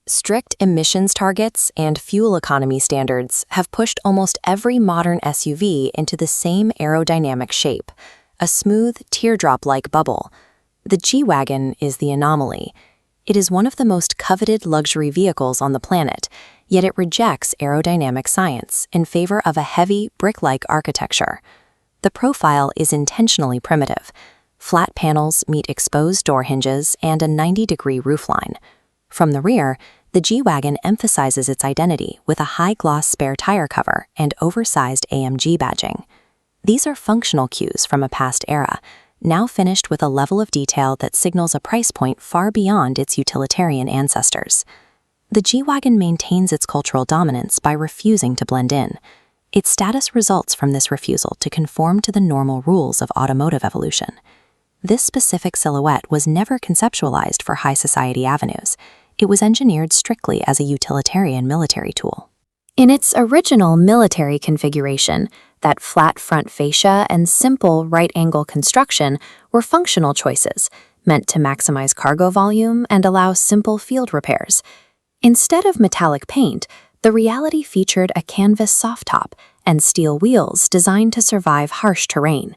Strict emissions targets and fuel economy standards have pushed almost every modern SUV into the same aerodynamic shape, a smooth, teardrop-like bubble. The G-Wagon is the anomaly. It is one of the most coveted luxury vehicles on the planet, yet it rejects aerodynamic science in favor of a heavy, brick-like architecture. The profile is intentionally primitive. Flat panels meet exposed door hinges and a 90-degree roofline. From the rear, the G-Wagon emphasizes its identity with a high-gloss spare tire cover and oversized AMG badging. These are functional cues from a past era, now finished with a level of detail that signals a price point far beyond its utilitarian ancestors. The G-Wagon maintains its cultural dominance by refusing to blend in. Its status results from this refusal to conform to the normal rules of automotive evolution. This specific silhouette was never conceptualized for high society avenues. It was engineered strictly as a utilitarian military tool. In its original military configuration, that flat front fascia and simple right-angle construction were functional choices, meant to maximize cargo volume and allow simple field repairs. Instead of metallic paint, the reality featured a canvas soft top and steel wheels designed to survive harsh terrain.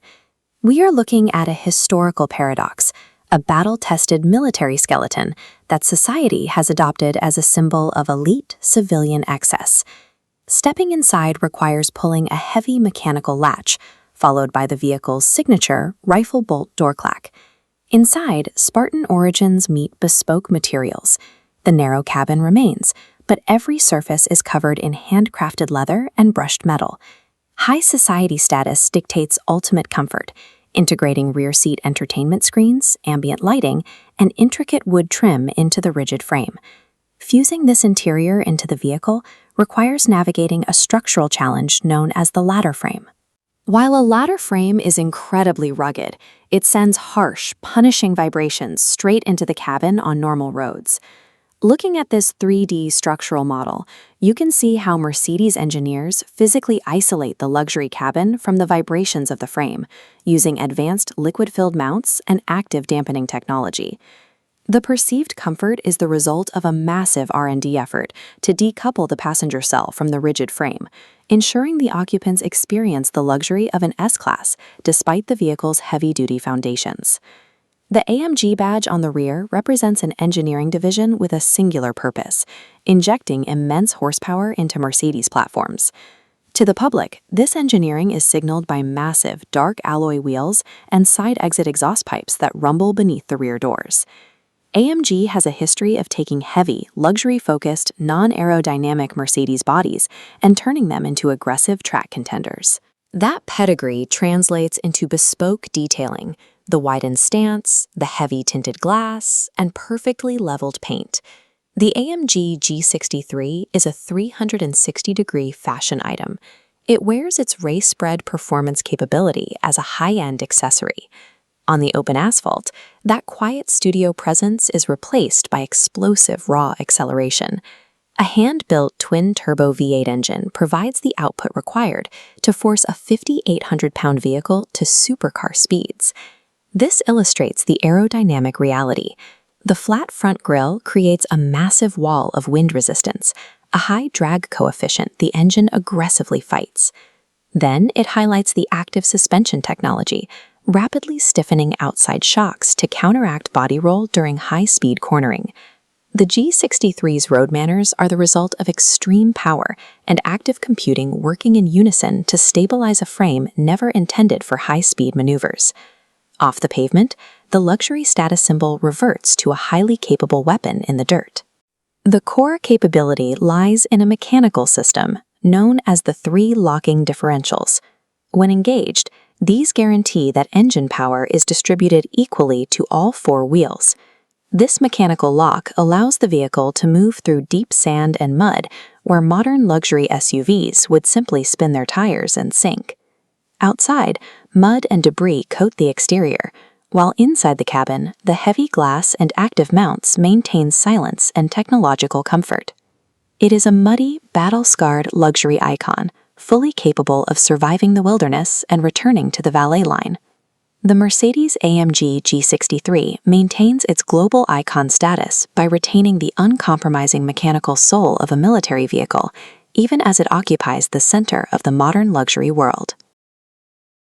We are looking at a historical paradox, a battle-tested military skeleton that society has adopted as a symbol of elite civilian excess. Stepping inside requires pulling a heavy mechanical latch, followed by the vehicle's signature rifle bolt door clack. Inside, Spartan origins meet bespoke materials. The narrow cabin remains, but every surface is covered in handcrafted leather and brushed metal. High society status dictates ultimate comfort, integrating rear seat entertainment screens, ambient lighting, and intricate wood trim into the rigid frame. Fusing this interior into the vehicle requires navigating a structural challenge known as the ladder frame. While a ladder frame is incredibly rugged, it sends harsh, punishing vibrations straight into the cabin on normal roads. Looking at this 3D structural model, you can see how Mercedes engineers physically isolate the luxury cabin from the vibrations of the frame, using advanced liquid-filled mounts and active dampening technology. The perceived comfort is the result of a massive R&D effort to decouple the passenger cell from the rigid frame, ensuring the occupants experience the luxury of an S-Class despite the vehicle's heavy-duty foundations. The AMG badge on the rear represents an engineering division with a singular purpose, injecting immense horsepower into Mercedes platforms. To the public, this engineering is signaled by massive, dark alloy wheels and side-exit exhaust pipes that rumble beneath the rear doors. AMG has a history of taking heavy, luxury-focused, non-aerodynamic Mercedes bodies and turning them into aggressive track contenders. That pedigree translates into bespoke detailing, the widened stance, the heavy tinted glass, and perfectly leveled paint. The AMG G63 is a 360-degree fashion item. It wears its race-bred performance capability as a high-end accessory. On the open asphalt, that quiet studio presence is replaced by explosive raw acceleration. A hand-built twin-turbo V8 engine provides the output required to force a 5,800-pound vehicle to supercar speeds. This illustrates the aerodynamic reality. The flat front grille creates a massive wall of wind resistance, a high drag coefficient the engine aggressively fights. Then it highlights the active suspension technology, rapidly stiffening outside shocks to counteract body roll during high-speed cornering. The G63's road manners are the result of extreme power and active computing working in unison to stabilize a frame never intended for high-speed maneuvers. Off the pavement, the luxury status symbol reverts to a highly capable weapon in the dirt. The core capability lies in a mechanical system known as the 3 locking differentials. When engaged, these guarantee that engine power is distributed equally to all 4 wheels. This mechanical lock allows the vehicle to move through deep sand and mud where modern luxury SUVs would simply spin their tires and sink. Outside, mud and debris coat the exterior, while inside the cabin, the heavy glass and active mounts maintain silence and technological comfort. It is a muddy, battle-scarred luxury icon, fully capable of surviving the wilderness and returning to the valet line. The Mercedes AMG G63 maintains its global icon status by retaining the uncompromising mechanical soul of a military vehicle, even as it occupies the center of the modern luxury world.